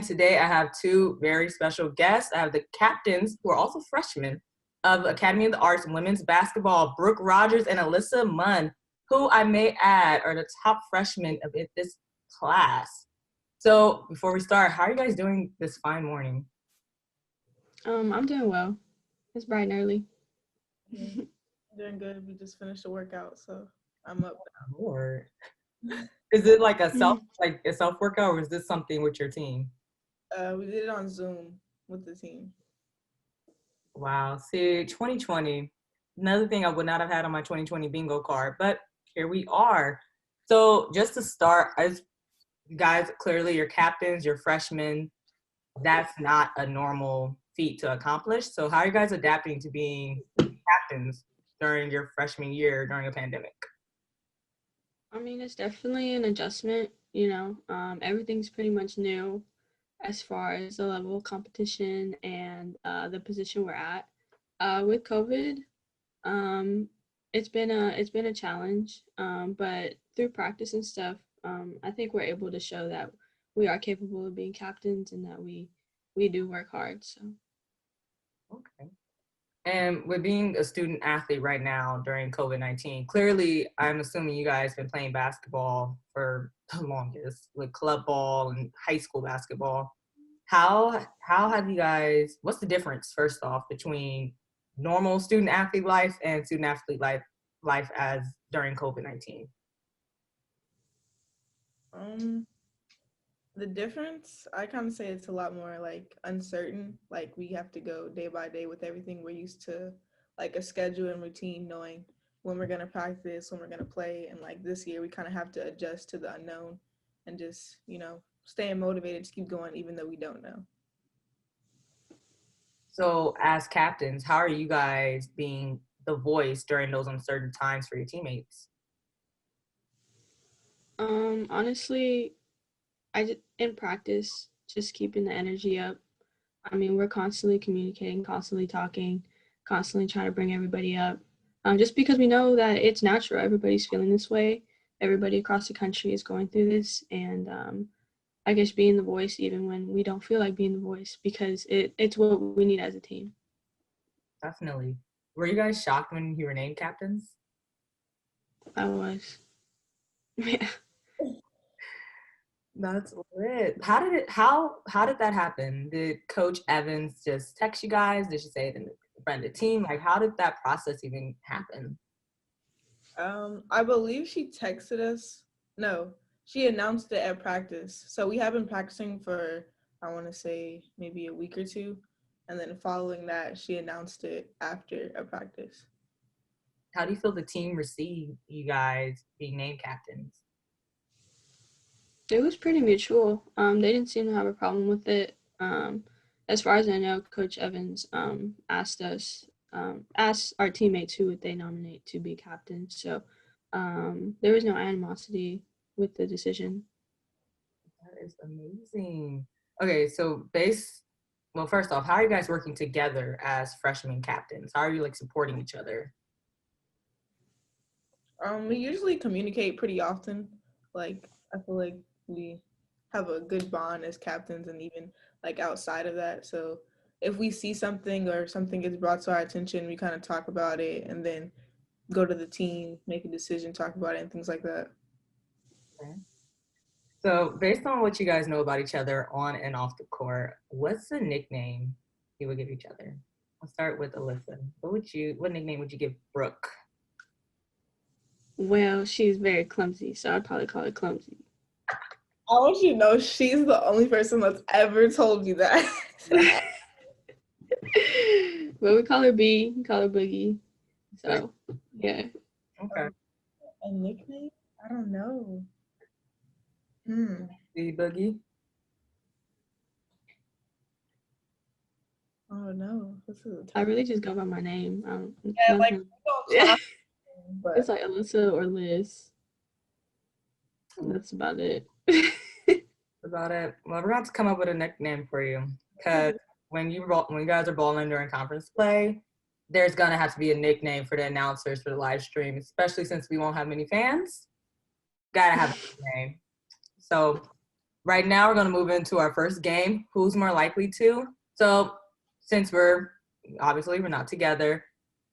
And today I have two very special guests. I have the captains, who are also freshmen, of Academy of the Arts Women's Basketball, Brooke Rodgers and Alyssa Munn, who I may add are the top freshmen of this class. So before we start, how are you guys doing this fine morning? I'm doing well. It's bright and early. Yeah, doing good. We just finished the workout, so I'm up now. Lord. Is it like a self workout, or is this something with your team? We did it on Zoom with the team. Wow. See, 2020, another thing I would not have had on my 2020 bingo card, but here we are. So just to start, as you guys, clearly you're captains, you're freshmen. That's not a normal feat to accomplish. So how are you guys adapting to being captains during your freshman year during a pandemic? I mean, it's definitely an adjustment, everything's pretty much new as far as the level of competition and the position we're at. With COVID, it's been a challenge, but through practice and stuff, I think we're able to show that we are capable of being captains and that we do work hard. So. Okay. And with being a student athlete right now during COVID-19, clearly I'm assuming you guys have been playing basketball for the longest, with club ball and high school basketball. How have you guys, what's the difference, first off, between normal student athlete life and student athlete life as during COVID-19? The difference, I kind of say it's a lot more like uncertain. Like we have to go day by day with everything. We're used to like a schedule and routine, knowing when we're gonna practice, when we're gonna play, and like this year we kind of have to adjust to the unknown and just staying motivated to keep going even though we don't know. So as captains, how are you guys being the voice during those uncertain times for your teammates? Honestly, in practice, just keeping the energy up. I mean, we're constantly communicating, constantly talking, constantly trying to bring everybody up. Just because we know that it's natural, everybody's feeling this way. Everybody across the country is going through this, and I guess being the voice even when we don't feel like being the voice, because it's what we need as a team. Definitely. Were you guys shocked when you were named captains? I was. Yeah. That's lit. How did that happen? Did Coach Evans just text you guys? Did she say it in front of the team? Like, how did that process even happen? I believe she texted us. No, she announced it at practice. So we have been practicing for, I want to say, maybe a week or two. And then following that, she announced it after a practice. How do you feel the team received you guys being named captains? It was pretty mutual. They didn't seem to have a problem with it. As far as I know, Coach Evans asked our teammates who would they nominate to be captain. So there was no animosity with the decision. That is amazing. Okay, so first off, how are you guys working together as freshman captains? How are you supporting each other? We usually communicate pretty often. Like I feel like we have a good bond as captains and even outside of that. So if we see something or something gets brought to our attention, we kind of talk about it and then go to the team, make a decision, talk about it and things like that. Okay. So based on what you guys know about each other on and off the court, what's the nickname you would give each other? I'll start with Alyssa. What nickname would you give Brooke? Well, she's very clumsy, so I'd probably call her Clumsy. I want you to know she's the only person that's ever told you that. Well, we call her B, we call her Boogie. So, yeah. Okay. A nickname? I don't know. B Boogie? Oh no. I really just go by my name. Yeah, but it's like Alyssa or Liz. That's about it. About it. Well, we're going to come up with a nickname for you, because when you guys are balling during conference play, there's gonna have to be a nickname for the announcers for the live stream, especially since we won't have many fans. Gotta have a nickname. So right now we're going to move into our first game. Who's more likely to? So since we're not together,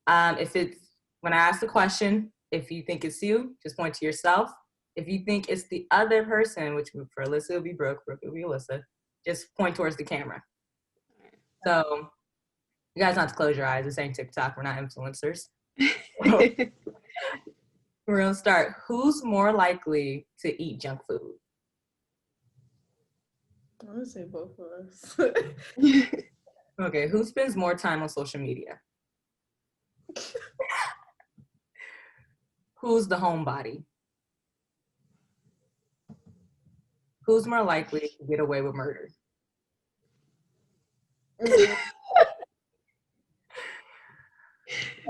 if it's when I ask the question, if you think it's you, just point to yourself. If you think it's the other person, which for Alyssa will be Brooke, Brooke will be Alyssa, just point towards the camera. So you guys don't have to close your eyes. This ain't TikTok. We're not influencers. We're going to start. Who's more likely to eat junk food? I would say both of us. Okay, who spends more time on social media? Who's the homebody? Who's more likely to get away with murder?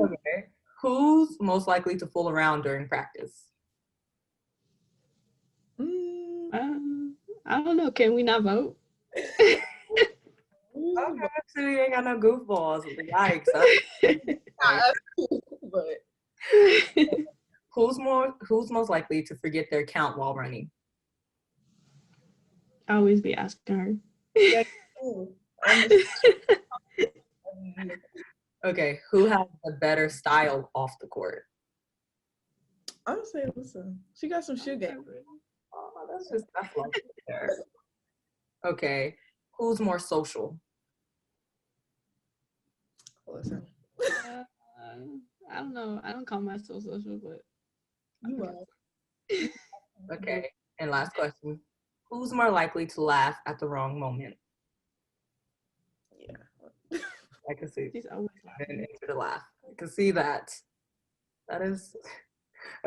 Okay. Who's most likely to fool around during practice? I don't know. Can we not vote? Okay, so we ain't got no goofballs. Yikes. But Who's most likely to forget their count while running? I always be asking her. yeah, Okay, who has a better style off the court? I would say Alyssa. She got some shoe game. Oh, that's like there. Okay, who's more social? Alyssa. I don't know. I don't call myself social, but You are. Okay, and last question. Who's more likely to laugh at the wrong moment? Yeah. I can see. she's always And into the laugh. I can see that. That is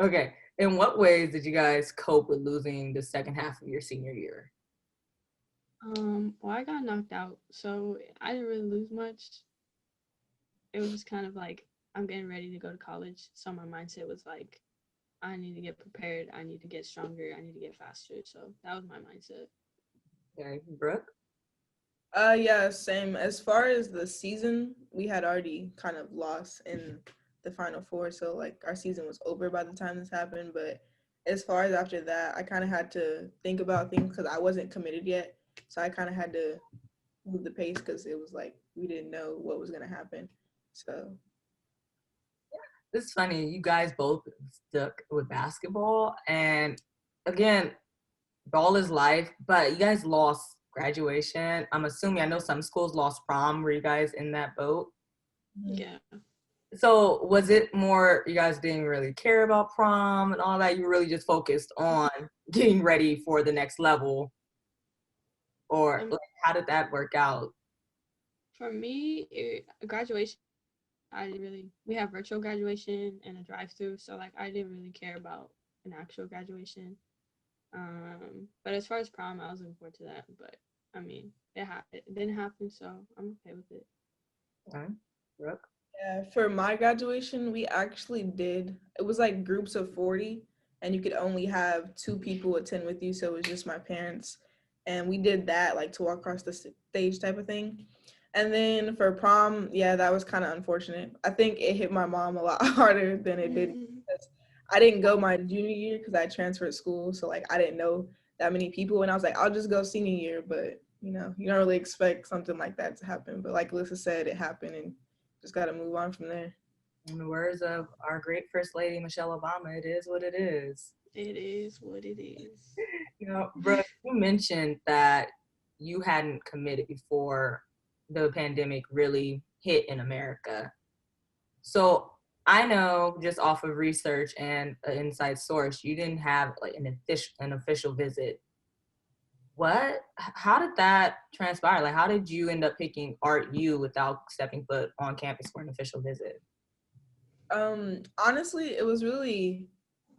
okay. In what ways did you guys cope with losing the second half of your senior year? Well, I got knocked out, so I didn't really lose much. It was just kind of like I'm getting ready to go to college, so my mindset was like, I need to get prepared, I need to get stronger, I need to get faster. So that was my mindset. Okay, Brooke? Yeah, same. As far as the season, we had already kind of lost in the Final Four, so like our season was over by the time this happened. But as far as after that, I kind of had to think about things because I wasn't committed yet, so I kind of had to move the pace because it was like we didn't know what was gonna happen. So It's funny, you guys both stuck with basketball. And again, ball is life, but you guys lost graduation. I'm assuming, I know some schools lost prom. Were you guys in that boat? Yeah. So was it more you guys didn't really care about prom and all that? You were really just focused on getting ready for the next level? Or like, how did that work out? For me, graduation, I didn't really. We have virtual graduation and a drive-through, so like I didn't really care about an actual graduation. But as far as prom, I was looking forward to that. But I mean, it didn't happen, so I'm okay with it. Okay. Brooke? yeah, for my graduation, we actually did. It was like groups of 40, and you could only have 2 people attend with you. So it was just my parents, and we did that like to walk across the stage type of thing. And then for prom, yeah, that was kind of unfortunate. I think it hit my mom a lot harder than it did because I didn't go my junior year because I transferred school. So like I didn't know that many people, and I was like, I'll just go senior year. But you don't really expect something like that to happen. But like Alyssa said, it happened, and just got to move on from there. In the words of our great First Lady, Michelle Obama, it is what it is. It is what it is. Brooke, you mentioned that you hadn't committed before the pandemic really hit in America. So I know just off of research and an inside source, you didn't have like an official visit. How did that transpire? Like, how did you end up picking ArtU without stepping foot on campus for an official visit? Honestly, it was really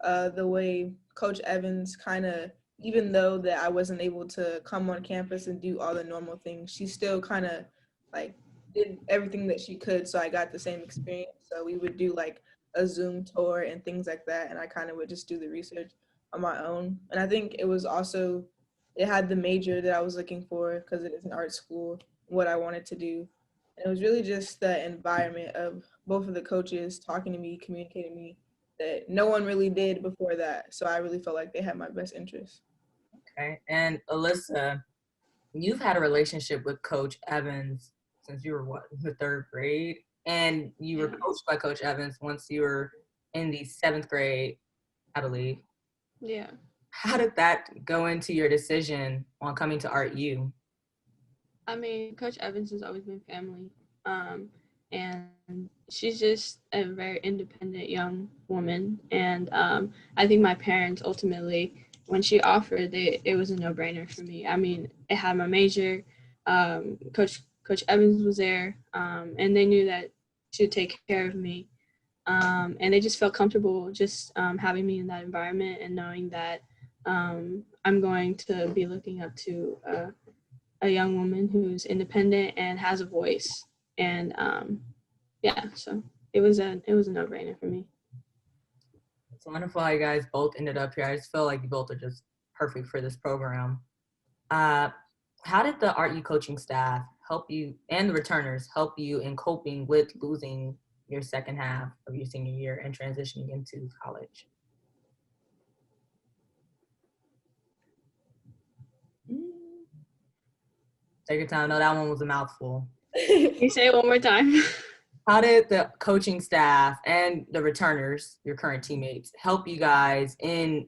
the way Coach Evans kind of, even though that I wasn't able to come on campus and do all the normal things, she still kind of like did everything that she could. So I got the same experience. So we would do like a Zoom tour and things like that. And I kind of would just do the research on my own. And I think it was also, it had the major that I was looking for because it is an art school, what I wanted to do. And it was really just the environment of both of the coaches talking to me, communicating to me that no one really did before that. So I really felt like they had my best interest. Okay. And Alyssa, you've had a relationship with Coach Evans since you were what, in the third grade? And you were Yeah. coached by Coach Evans once you were in the seventh grade, I believe. Yeah. How did that go into your decision on coming to ArtU? I mean, Coach Evans has always been family. And she's just a very independent young woman. And I think my parents ultimately, when she offered, it was a no-brainer for me. I mean, it had my major. Coach Evans was there, and they knew that she would take care of me. And they just felt comfortable just having me in that environment and knowing that I'm going to be looking up to a young woman who's independent and has a voice. And yeah, so it was a no-brainer for me. It's wonderful how you guys both ended up here. I just feel like you both are just perfect for this program. How did the ArtU coaching staff help you and the returners help you in coping with losing your second half of your senior year and transitioning into college? Take your time. No, that one was a mouthful. Can you say it one more time? How did the coaching staff and the returners, your current teammates, help you guys in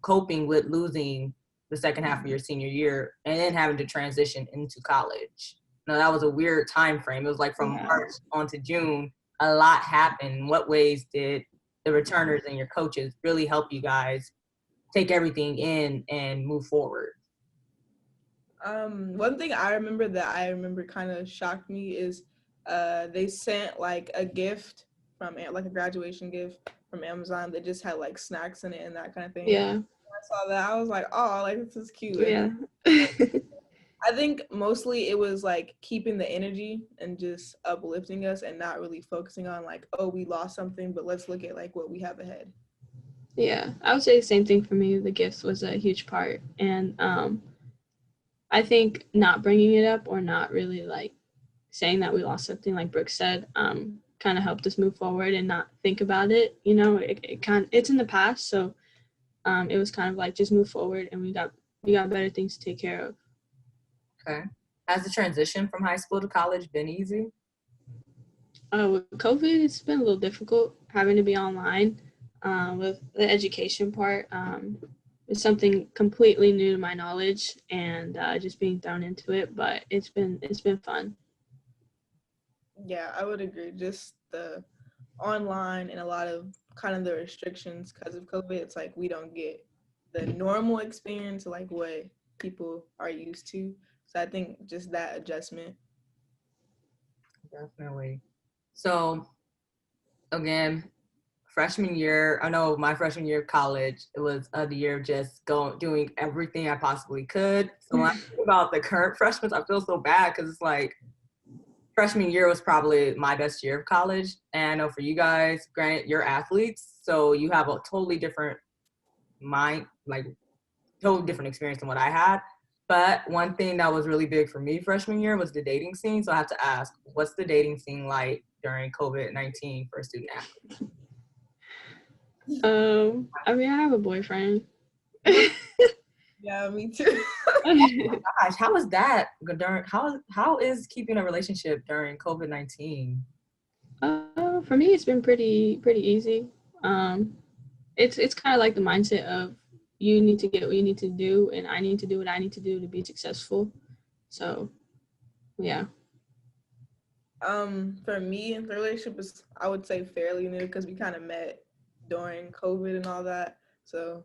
coping with losing the second half of your senior year and then having to transition into college? No, that was a weird time frame. It was like from March on to June, a lot happened. In what ways did the returners and your coaches really help you guys take everything in and move forward? One thing I remember kind of shocked me is they sent like a gift from like a graduation gift from Amazon that just had like snacks in it and that kind of thing. Yeah. When I saw that, I was like, oh, like this is cute. Yeah. I think mostly it was like keeping the energy and just uplifting us and not really focusing on like, oh, we lost something, but let's look at like what we have ahead. Yeah, I would say the same thing for me. The gifts was a huge part. And I think not bringing it up or not really like saying that we lost something, like Brooke said, kind of helped us move forward and not think about it. You know, it's in the past, so it was kind of like just move forward, and we got better things to take care of. Okay. Has the transition from high school to college been easy? With COVID, it's been a little difficult having to be online. With the education part, it's something completely new to my knowledge, and just being thrown into it. But it's been fun. Yeah, I would agree. Just the online and a lot of kind of the restrictions because of COVID, it's like we don't get the normal experience like what people are used to. So I think just that adjustment. Definitely. So again, freshman year, I know my freshman year of college, it was the year of just doing everything I possibly could. So when I think about the current freshmen, I feel so bad because it's like freshman year was probably my best year of college. And I know for you guys, granted, you're athletes, so you have a totally different mind, like totally different experience than what I had. But one thing that was really big for me freshman year was the dating scene. So I have to ask, what's the dating scene like during COVID-19 for a student athlete? I mean, I have a boyfriend. Yeah, me too. Gosh, how is that during how is keeping a relationship during COVID-19? For me, it's been pretty easy. It's kind of like the mindset of you need to get what you need to do, and I need to do what I need to do to be successful. So, yeah. For me, the relationship is, I would say, fairly new because we kind of met during COVID and all that. So,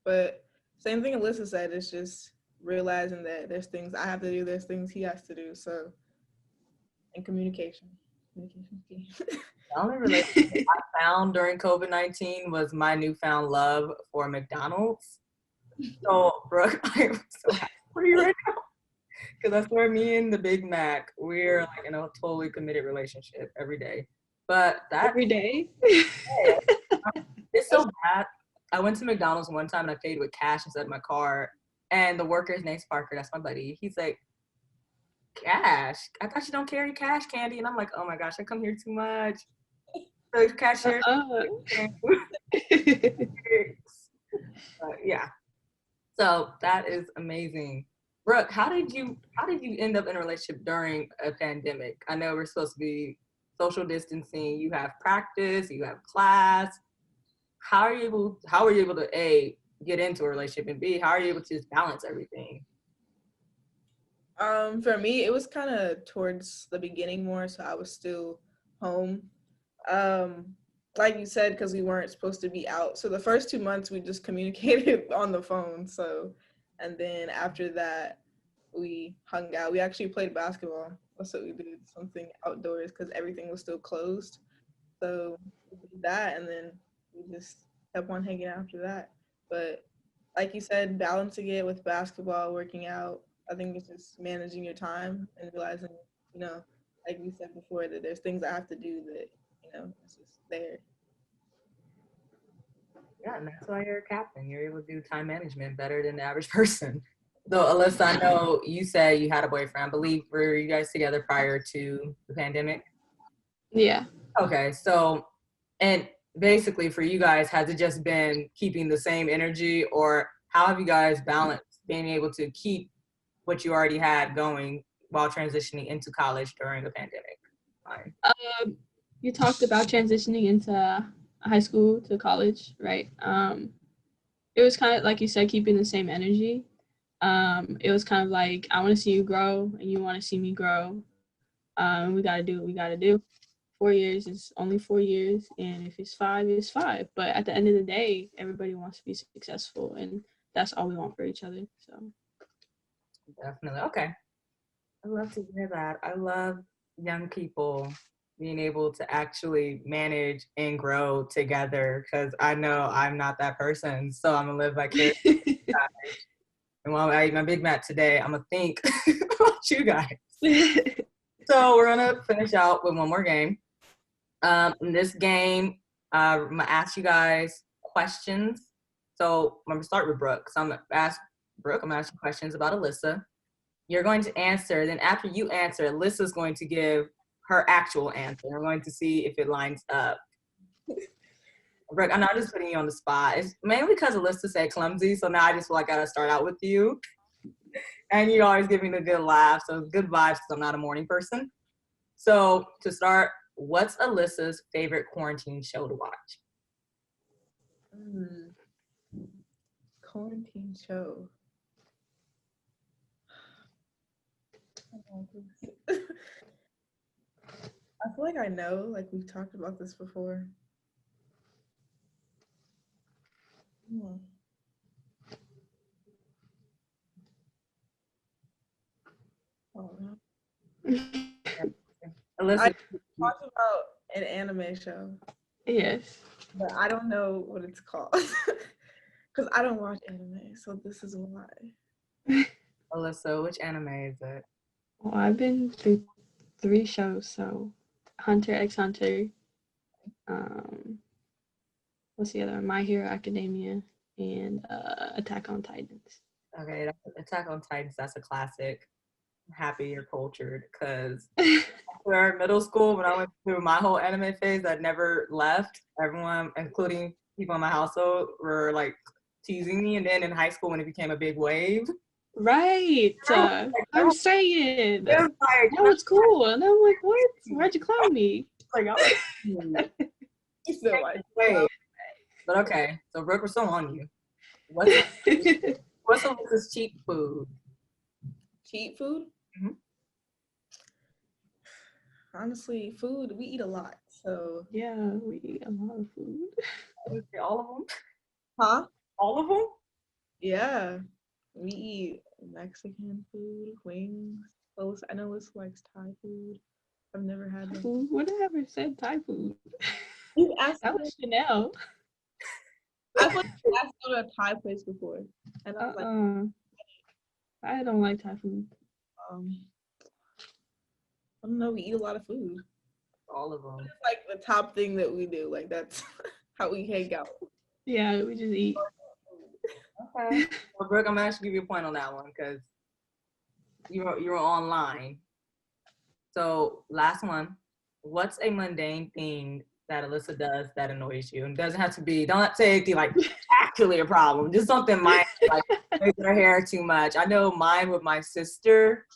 but same thing Alyssa said, it's just realizing that there's things I have to do, there's things he has to do. So, and communication. Communication key. The only relationship I found during COVID-19 was my newfound love for McDonald's. So, Brooke, I'm so happy for you right now. Because I swear me and the Big Mac, we're like in a totally committed relationship every day. But that Every day? it's so bad. I went to McDonald's one time and I paid with cash instead of my card. And the worker's name's Parker, that's my buddy. He's like, cash? I thought you don't carry cash, Candy. And I'm like, oh my gosh, I come here too much. The cashier. Yeah. So that is amazing. Brooke, how did you end up in a relationship during a pandemic? I know we're supposed to be social distancing. You have practice, you have class. How are you able to A, get into a relationship, and B, how are you able to just balance everything? For me, it was kind of towards the beginning more, so I was still home. Um, like you said, because we weren't supposed to be out. So the first 2 months we just communicated on the phone. So, and then after that, we hung out. We actually played basketball. That's what we did, something outdoors because everything was still closed. So we did that, and then we just kept on hanging out after that. But like you said, balancing it with basketball, working out, I think it's just managing your time and realizing, you know, like we said before, that there's things I have to do that, it's just there. Yeah, and that's why you're a captain. You're able to do time management better than the average person. So, Alyssa, I know you said you had a boyfriend. I believe, were you guys together prior to the pandemic? Yeah. Okay, so, and basically for you guys, has it just been keeping the same energy, or how have you guys balanced being able to keep what you already had going while transitioning into college during the pandemic? Fine. You talked about transitioning into high school to college, right? It was kind of like you said, keeping the same energy. It was kind of like, I want to see you grow and you want to see me grow. We got to do what we got to do. 4 years is only 4 years, and if it's 5, it's 5. But at the end of the day, everybody wants to be successful, and that's all we want for each other. So Definitely. Okay. I love to hear that. I love young people being able to actually manage and grow together, because I know I'm not that person. So I'm going to live vicariously. And while I eat my Big Mac today, I'm going to think about you guys. So we're going to finish out with one more game. In this game, I'm going to ask you guys questions. So I'm going to start with Brooke. So I'm going to ask Brooke, I'm going to ask you questions about Alyssa. You're going to answer. Then after you answer, Alyssa's going to give her actual answer. We're going to see if it lines up. Brooke, I know I'm just putting you on the spot. It's mainly because Alyssa said clumsy, so now I just feel like I gotta start out with you. And you always give me the good laugh, so good vibes because I'm not a morning person. So to start, what's Alyssa's favorite quarantine show to watch? Quarantine show. I feel like I know, like we've talked about this before. Oh, no. Alyssa, I talked about an anime show, yes. but I don't know what it's called because I don't watch anime, so this is why. Alyssa, which anime is it? Well, I've been through 3 shows, so Hunter x Hunter, what's the other one? My Hero Academia, and Attack on Titans. Okay, Attack on Titans, that's a classic. I'm happy you're cultured, because after middle school, when I went through my whole anime phase that never left, everyone, including people in my household, were like teasing me. And then in high school, when it became a big wave, Right. I'm saying it was like, that was cool, and I'm like, what? Why'd you clown me? like I was You still like wait. But okay, so Brooke, we're still on you. What's Alyssa's cheap food? cheap food? Mhm. Honestly, food, we eat a lot, so. Yeah, we eat a lot of food. I would say all of them. Huh? All of them? Yeah. We eat Mexican food, wings. I know Alyssa likes Thai food. I've never had that. Food? What I ever said Thai food? You asked That me, was Chanel. I thought you asked me to go to a Thai place before. And I was like, I don't like Thai food. I don't know, we eat a lot of food. All of them. It's like the top thing that we do. Like that's how we hang out. Yeah, we just eat. Okay. Well, Brooke, I'm gonna actually give you a point on that one because you were online. So last one. What's a mundane thing that Alyssa does that annoys you? And it doesn't have to be. Don't say anything like actually a problem. Just something mine, like raising her hair too much. I know mine with my sister,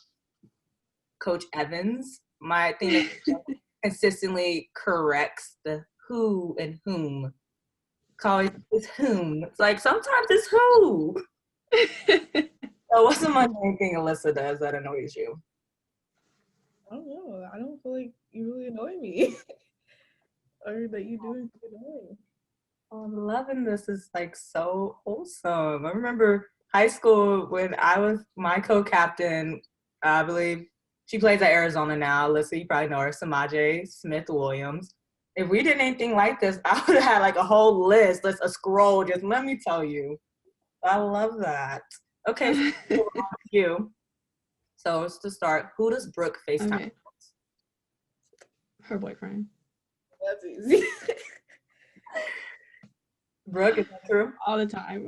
Coach Evans. My thing is consistently corrects the who and whom. Call it's whom. It's like sometimes it's who. So what's the main thing Alyssa does that annoys you? I don't know. I don't feel like you really annoy me. Or that you do anything annoying. Oh, I'm loving this. It's like so wholesome. I remember high school when I was my co-captain. I believe she plays at Arizona now. Alyssa, you probably know her, Samaje Smith-Williams. If we did anything like this, I would have had like a whole list, just a scroll. Just let me tell you. I love that. Okay, so you. So it's to start. Who does Brooke FaceTime? Okay. Her boyfriend. That's easy. Brooke, is that true? All the time.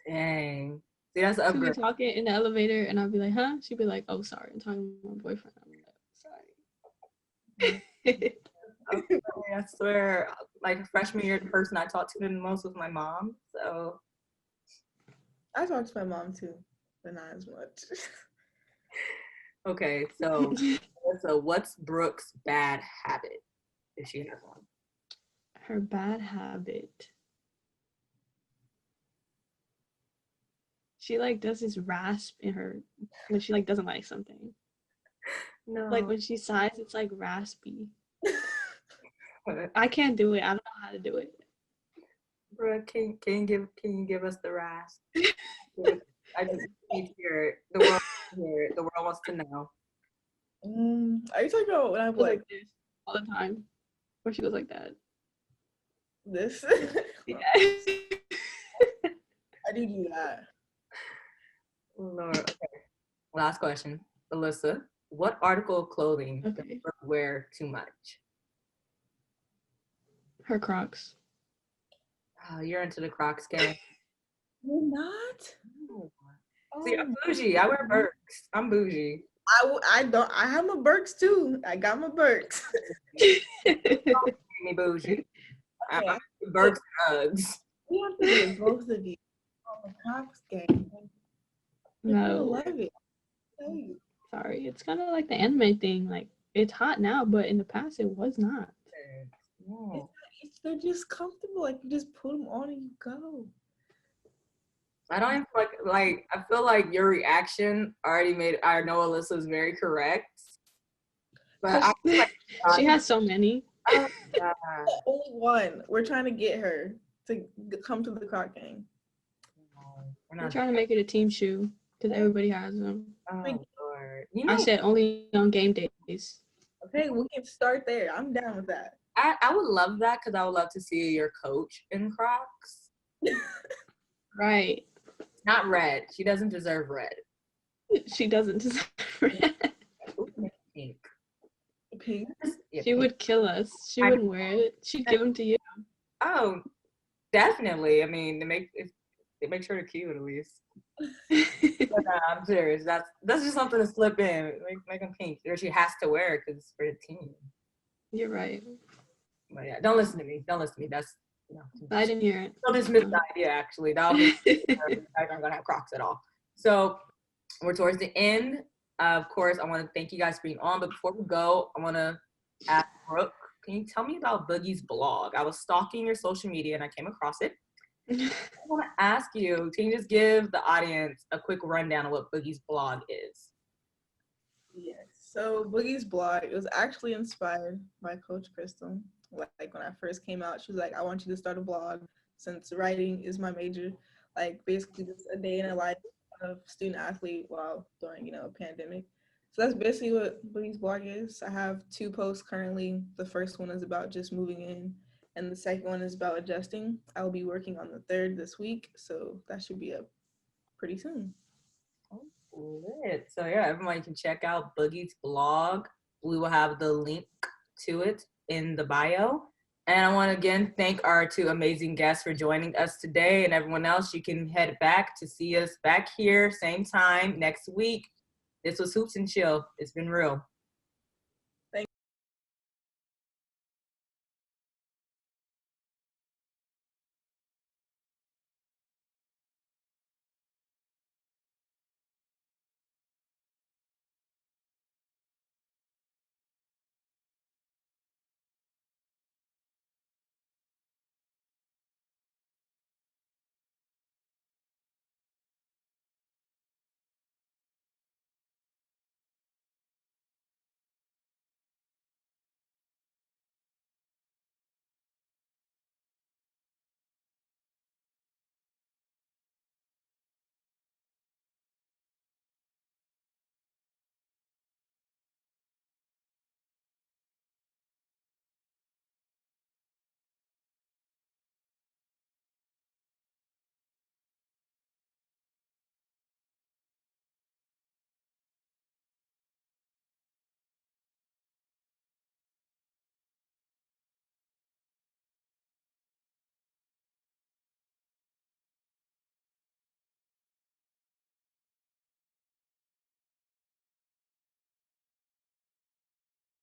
Dang. See, that's an She'll be upgrade. talking in the elevator and I'll be like, huh? She'd be like, oh, sorry. I'm talking to my boyfriend. I'm like, sorry. Okay, I swear, like freshman year, the person I talked to the most was my mom. So I talk to my mom too, but not as much. okay, so what's Brooke's bad habit if she has one? Her bad habit. She like does this rasp in her when she like doesn't like something. No, Like when she sighs, it's like raspy. I can't do it. I don't know how to do it. Brooke, can you give us the rasp? I just need to hear it. The world wants to hear it. The world wants to know. Are you talking about when I'm She goes like like this all the time, or she goes like that. this? Yeah. I do that. Lord, okay. Last question, Alyssa. What article of clothing does Okay. Brooke wear too much? Her Crocs. Oh, you're into the Crocs game. You're not? See, I'm bougie. I wear Birks. I'm bougie. I don't. I have my Birks too. I got my Birks. Me bougie. Okay. I'm Birks and Uggs. We have to get both of you on the Cox game. People No, love it. I tell you. sorry. It's kind of like the anime thing. Like it's hot now, but in the past it was not. No. They're just comfortable. Like you just put them on and you go. I don't even like I feel like your reaction already made I know Alyssa's very correct. But I feel like She has so many. oh, God. Only one. We're trying to get her to come to the Croc game. We're I'm not trying to make it a team shoe because everybody has them. oh, Lord. You I know, said only on game days. Okay, we can start there. I'm down with that. I would love that because I would love to see your coach in Crocs. Right. Not red. She doesn't deserve red. She doesn't deserve it. Pink. Pink. Yeah, She pink. would kill us. She wouldn't wear it. She'd give them to you. Oh, definitely. I mean, they make sure they're cute at least. But I'm serious. That's just something to slip in. Make them pink, or she has to wear it because it's for the team. You're right. But yeah, don't listen to me. Don't listen to me. That's I didn't hear it. Don't dismiss the idea. Actually, that'll be I'm gonna have Crocs at all. So we're towards the end. Of course, I want to thank you guys for being on. But before we go, I want to ask Brooke, can you tell me about Boogie's blog? I was stalking your social media and I came across it. I want to ask you, can you just give the audience a quick rundown of what Boogie's blog is? Yes. So Boogie's blog, it was actually inspired by Coach Crystal. Like when I first came out, she was like, I want you to start a blog since writing is my major. Like basically just a day in a life of student athlete while during, a pandemic. So that's basically what Boogie's blog is. I have 2 posts currently. The first one is about just moving in and the second one is about adjusting. I will be working on the 3rd this week. So that should be up pretty soon. Lit. So yeah, everyone can check out Boogie's blog. We will have the link to it in the bio. And I want to again thank our 2 amazing guests for joining us today. And everyone else, you can head back to see us back here, same time next week. This was Hoops and Chill. It's been real.